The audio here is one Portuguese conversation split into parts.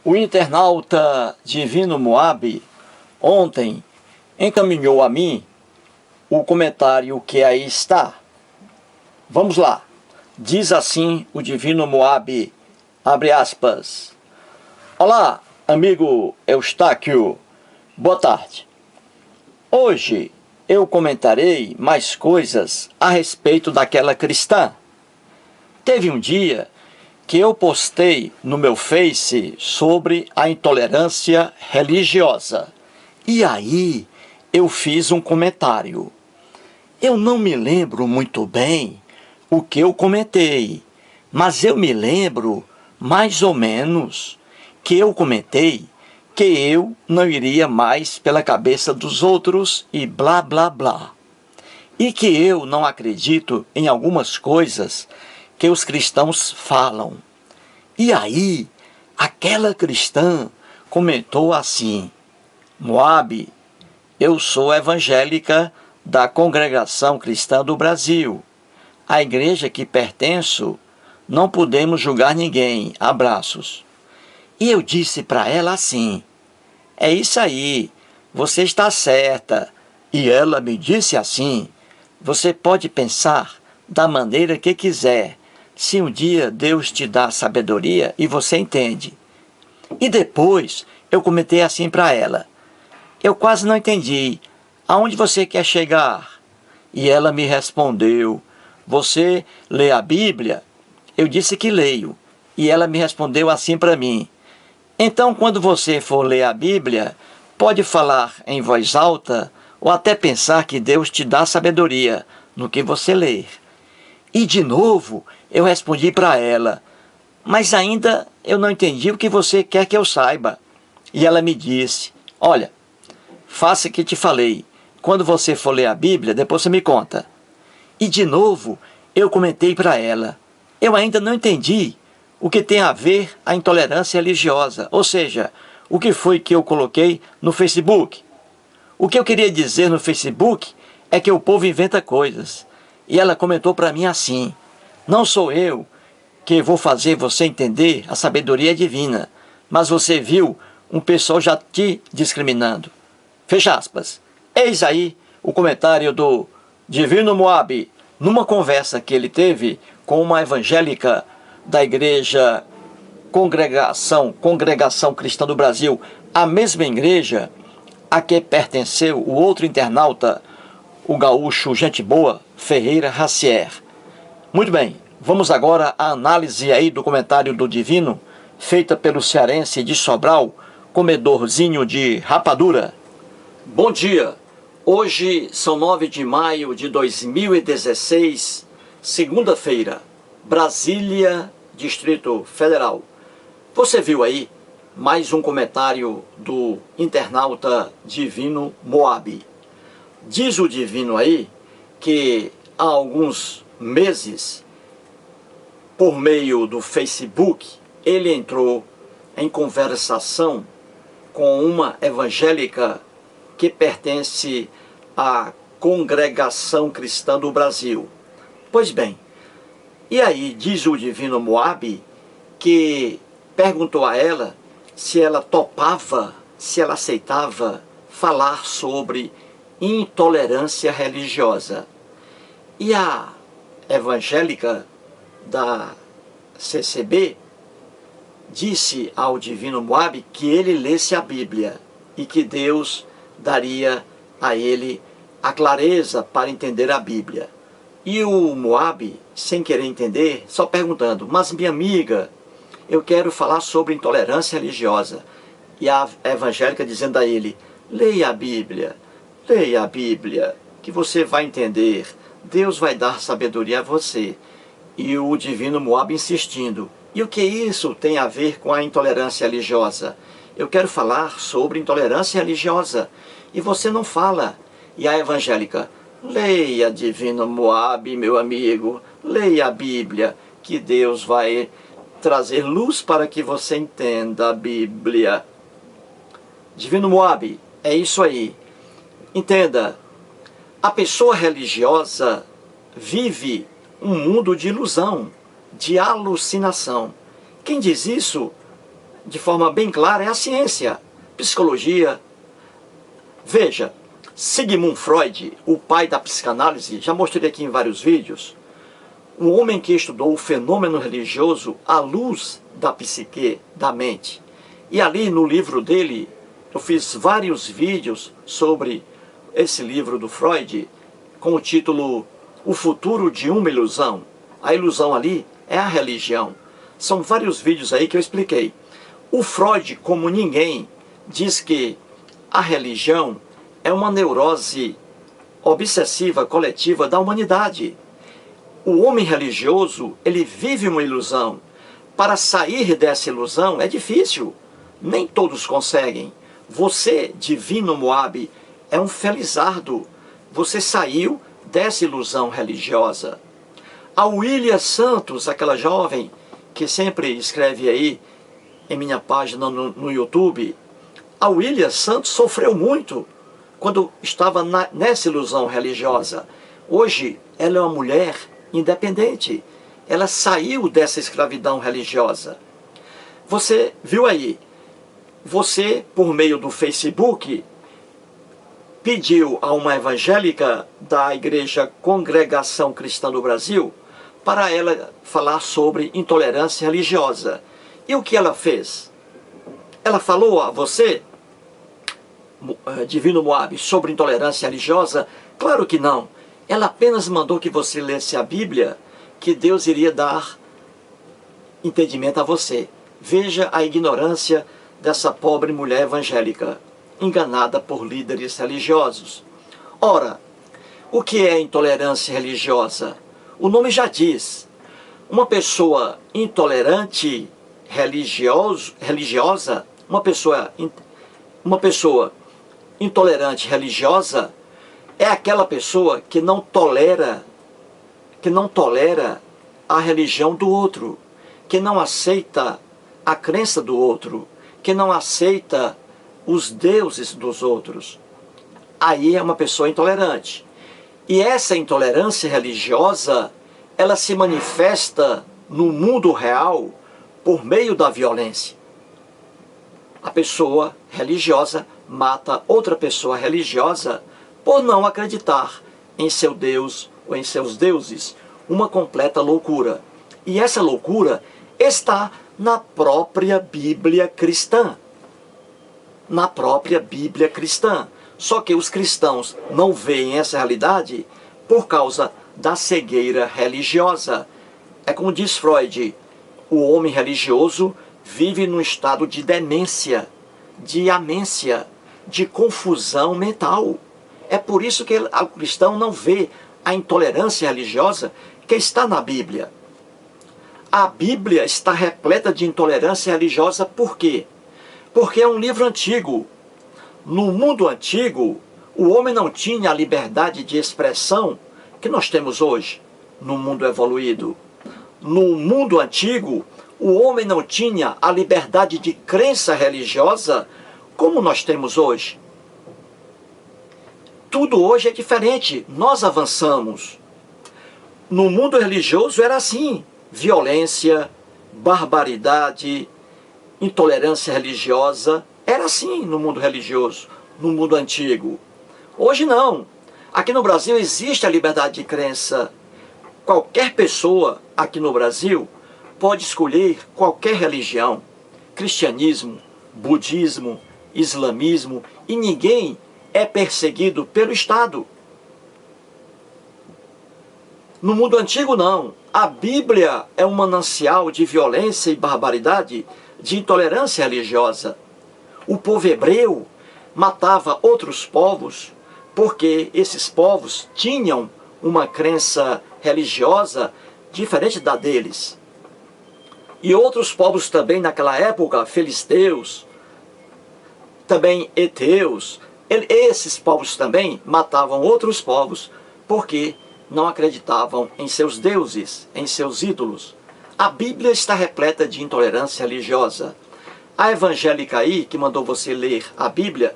O internauta Divino Moab ontem encaminhou a mim o comentário que aí está. Vamos lá. Diz assim o Divino Moab, abre aspas. Olá, amigo Eustáquio. Boa tarde. Hoje eu comentarei mais coisas a respeito daquela cristã. Teve um dia que eu postei no meu Face sobre a intolerância religiosa. E aí eu fiz um comentário. Eu não me lembro muito bem o que eu comentei, mas eu me lembro mais ou menos que eu comentei que eu não iria mais pela cabeça dos outros e blá blá blá. E que eu não acredito em algumas coisas que os cristãos falam. E aí, aquela cristã comentou assim: Moab, eu sou evangélica da Congregação Cristã do Brasil. A igreja que pertenço, não podemos julgar ninguém. Abraços. E eu disse para ela assim: é isso aí, você está certa. E ela me disse assim: você pode pensar da maneira que quiser, se um dia Deus te dá sabedoria e você entende. E depois eu comentei assim para ela: eu quase não entendi, aonde você quer chegar? E ela me respondeu: você lê a Bíblia? Eu disse que leio. E ela me respondeu assim para mim: então, quando você for ler a Bíblia, pode falar em voz alta ou até pensar que Deus te dá sabedoria no que você ler. E de novo eu respondi para ela: mas ainda eu não entendi o que você quer que eu saiba. E ela me disse: olha, faça o que te falei. Quando você for ler a Bíblia, depois você me conta. E de novo eu comentei para ela: eu ainda não entendi o que tem a ver a intolerância religiosa, ou seja, o que foi que eu coloquei no Facebook. O que eu queria dizer no Facebook é que o povo inventa coisas. E ela comentou para mim assim: não sou eu que vou fazer você entender a sabedoria divina, mas você viu um pessoal já te discriminando. Fecha aspas. Eis aí o comentário do Divino Moab, numa conversa que ele teve com uma evangélica da igreja Congregação Cristã do Brasil, a mesma igreja a que pertenceu o outro internauta, o gaúcho gente boa, Ferreira Racier. Muito bem, vamos agora à análise aí do comentário do Divino, feita pelo cearense de Sobral, comedorzinho de rapadura. Bom dia, hoje são 9 de maio de 2016, segunda-feira, Brasília, Distrito Federal. Você viu aí mais um comentário do internauta Divino Moab. Diz o Divino aí que há alguns meses, por meio do Facebook, ele entrou em conversação com uma evangélica que pertence à Congregação Cristã do Brasil. Pois bem, e aí diz o Divino Moab que perguntou a ela se ela topava, se ela aceitava falar sobre intolerância religiosa. E a evangélica da CCB disse ao Divino Moab que ele lesse a Bíblia e que Deus daria a ele a clareza para entender a Bíblia. E o Moab, sem querer entender, só perguntando: mas minha amiga, eu quero falar sobre intolerância religiosa. E a evangélica dizendo a ele: leia a Bíblia, que você vai entender, Deus vai dar sabedoria a você. E o Divino Moab insistindo: e o que isso tem a ver com a intolerância religiosa? Eu quero falar sobre intolerância religiosa, e você não fala. E a evangélica: leia, Divino Moab, meu amigo, leia a Bíblia, que Deus vai trazer luz para que você entenda a Bíblia. Divino Moab, é isso aí. Entenda, a pessoa religiosa vive um mundo de ilusão, de alucinação. Quem diz isso de forma bem clara, é a ciência, psicologia. Veja, Sigmund Freud, o pai da psicanálise, já mostrei aqui em vários vídeos, um homem que estudou o fenômeno religioso à luz da psique, da mente. E ali no livro dele, eu fiz vários vídeos sobre esse livro do Freud, com o título O Futuro de uma Ilusão. A ilusão ali é a religião. São vários vídeos aí que eu expliquei. O Freud, como ninguém, diz que a religião é uma neurose obsessiva coletiva da humanidade. O homem religioso, ele vive uma ilusão. Para sair dessa ilusão é difícil. Nem todos conseguem. Você, divino Moabe, é um felizardo. Você saiu dessa ilusão religiosa. A Willia Santos, aquela jovem que sempre escreve aí em minha página no YouTube, a Willia Santos sofreu muito quando estava nessa ilusão religiosa. Hoje, ela é uma mulher independente. Ela saiu dessa escravidão religiosa. Você viu aí, você, por meio do Facebook, pediu a uma evangélica da Igreja Congregação Cristã do Brasil para ela falar sobre intolerância religiosa. E o que ela fez? Ela falou a você, Divino Moabe, sobre intolerância religiosa? Claro que não. Ela apenas mandou que você lesse a Bíblia, que Deus iria dar entendimento a você. Veja a ignorância dessa pobre mulher evangélica, enganada por líderes religiosos. Ora, o que é intolerância religiosa? O nome já diz. Uma pessoa intolerante religiosa, uma pessoa intolerante religiosa é aquela pessoa que não tolera a religião do outro, que não aceita a crença do outro, que não aceita os deuses dos outros. Aí é uma pessoa intolerante. E essa intolerância religiosa, ela se manifesta no mundo real por meio da violência. A pessoa religiosa mata outra pessoa religiosa por não acreditar em seu Deus ou em seus deuses. Uma completa loucura. E essa loucura está na própria Bíblia cristã. Na própria Bíblia cristã. Só que os cristãos não veem essa realidade por causa da cegueira religiosa. É como diz Freud, o homem religioso vive num estado de demência, de amência, de confusão mental. É por isso que o cristão não vê a intolerância religiosa que está na Bíblia. A Bíblia está repleta de intolerância religiosa por quê? Porque é um livro antigo. No mundo antigo, o homem não tinha a liberdade de expressão que nós temos hoje, no mundo evoluído. No mundo antigo, o homem não tinha a liberdade de crença religiosa como nós temos hoje. Tudo hoje é diferente, nós avançamos. No mundo religioso era assim, violência, barbaridade, intolerância religiosa, era assim no mundo religioso, no mundo antigo. Hoje não. Aqui no Brasil existe a liberdade de crença. Qualquer pessoa aqui no Brasil pode escolher qualquer religião, cristianismo, budismo, islamismo, e ninguém é perseguido pelo Estado. No mundo antigo não. A Bíblia é um manancial de violência e barbaridade, de intolerância religiosa. O povo hebreu matava outros povos porque esses povos tinham uma crença religiosa diferente da deles. E outros povos também naquela época, filisteus, também heteus, esses povos também matavam outros povos porque não acreditavam em seus deuses, em seus ídolos. A Bíblia está repleta de intolerância religiosa. A evangélica aí, que mandou você ler a Bíblia,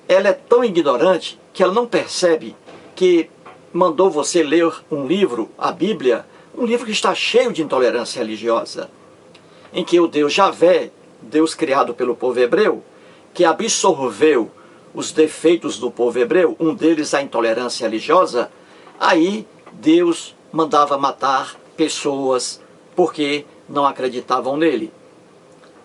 ela é tão ignorante que ela não percebe que mandou você ler um livro, a Bíblia, um livro que está cheio de intolerância religiosa, em que o Deus Javé Deus criado pelo povo hebreu, que absorveu os defeitos do povo hebreu, um deles a intolerância religiosa, aí Deus mandava matar pessoas porque não acreditavam nele.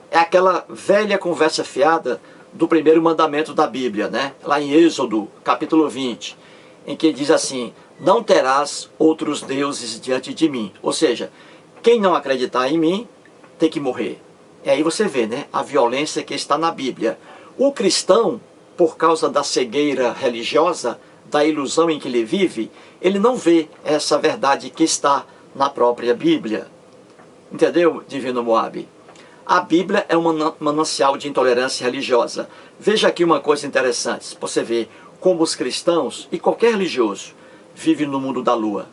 É aquela velha conversa fiada do primeiro mandamento da Bíblia, né? Lá em Êxodo, capítulo 20, em que diz assim: não terás outros deuses diante de mim. Ou seja, quem não acreditar em mim tem que morrer. E aí você vê, né, a violência que está na Bíblia. O cristão, por causa da cegueira religiosa, da ilusão em que ele vive, ele não vê essa verdade que está na própria Bíblia. Entendeu, Divino Moabe? A Bíblia é um manancial de intolerância religiosa. Veja aqui uma coisa interessante. Você vê como os cristãos e qualquer religioso vive no mundo da lua.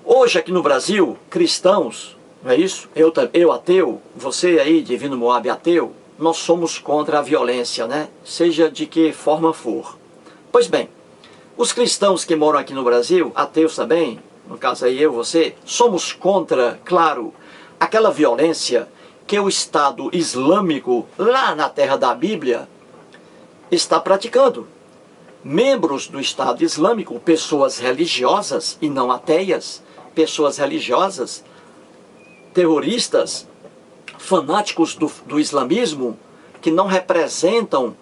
Hoje aqui no Brasil, cristãos, não é isso? Eu ateu, você aí, Divino Moabe ateu, nós somos contra a violência, né? Seja de que forma for. Pois bem, os cristãos que moram aqui no Brasil, ateus também, no caso aí eu, você, somos contra, claro, aquela violência que o Estado Islâmico, lá na terra da Bíblia, está praticando. Membros do Estado Islâmico, pessoas religiosas e não ateias, pessoas religiosas, terroristas, fanáticos do islamismo, que não representam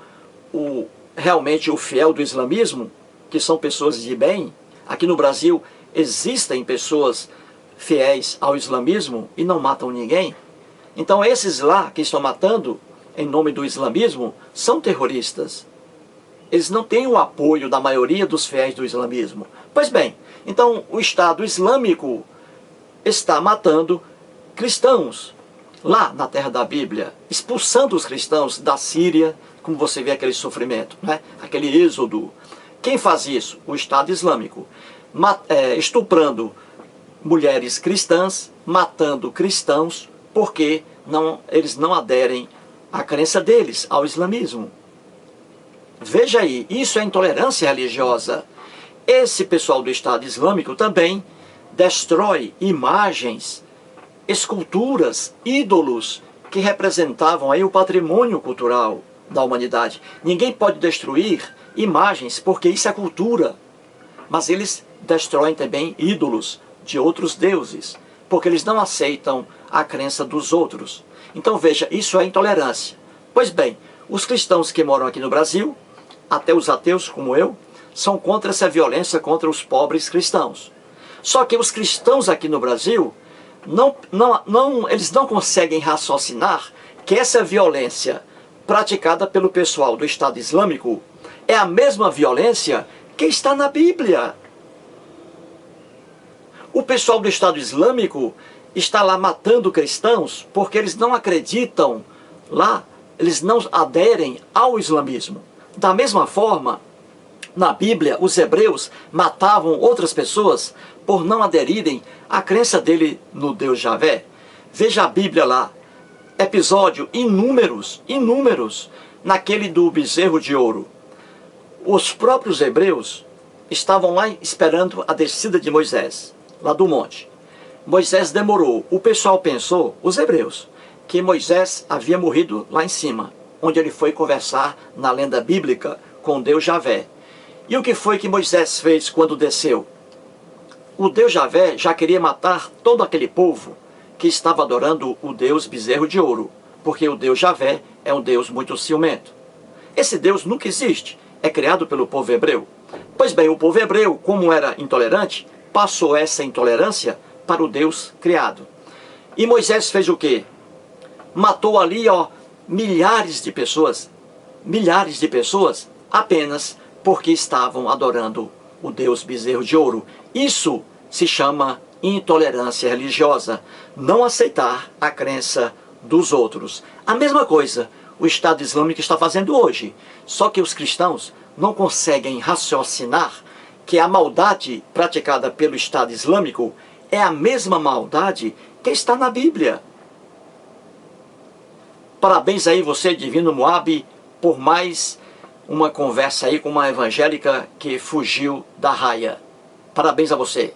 realmente o fiel do islamismo, que são pessoas de bem. Aqui no Brasil existem pessoas fiéis ao islamismo e não matam ninguém. Então esses lá que estão matando em nome do islamismo são terroristas. Eles não têm o apoio da maioria dos fiéis do islamismo. Pois bem, então o Estado Islâmico está matando cristãos lá na terra da Bíblia, expulsando os cristãos da Síria, como você vê aquele sofrimento, né? Aquele êxodo. Quem faz isso? O Estado Islâmico. Estuprando mulheres cristãs, matando cristãos, porque eles não aderem à crença deles, ao islamismo. Veja aí, isso é intolerância religiosa. Esse pessoal do Estado Islâmico também destrói imagens, esculturas, ídolos que representavam aí o patrimônio cultural da humanidade. Ninguém pode destruir imagens porque isso é cultura. Mas eles destroem também ídolos de outros deuses, porque eles não aceitam a crença dos outros. Então veja, isso é intolerância. Pois bem, os cristãos que moram aqui no Brasil, até os ateus como eu, são contra essa violência contra os pobres cristãos. Só que os cristãos aqui no Brasil, eles não conseguem raciocinar que essa violência praticada pelo pessoal do Estado Islâmico é a mesma violência que está na Bíblia. O pessoal do Estado Islâmico está lá matando cristãos porque eles não acreditam lá, eles não aderem ao islamismo. Da mesma forma, na Bíblia, os hebreus matavam outras pessoas por não aderirem à crença dele no Deus Javé. Veja a Bíblia lá, episódio inúmeros, naquele do bezerro de ouro. Os próprios hebreus estavam lá esperando a descida de Moisés, lá do monte. Moisés demorou. O pessoal pensou, os hebreus, que Moisés havia morrido lá em cima, onde ele foi conversar na lenda bíblica com Deus Javé. E o que foi que Moisés fez quando desceu? O Deus Javé já queria matar todo aquele povo que estava adorando o Deus bezerro de ouro, porque o Deus Javé é um Deus muito ciumento. Esse Deus nunca existe, é criado pelo povo hebreu. Pois bem, o povo hebreu, como era intolerante, passou essa intolerância para o Deus criado. E Moisés fez o quê? Matou ali, milhares de pessoas, apenas porque estavam adorando o Deus bezerro de ouro. Isso se chama intolerância religiosa, não aceitar a crença dos outros. A mesma coisa o Estado Islâmico está fazendo hoje, só que os cristãos não conseguem raciocinar que a maldade praticada pelo Estado Islâmico é a mesma maldade que está na Bíblia. Parabéns aí você, Divino Moabe, por mais uma conversa aí com uma evangélica que fugiu da raia. Parabéns a você.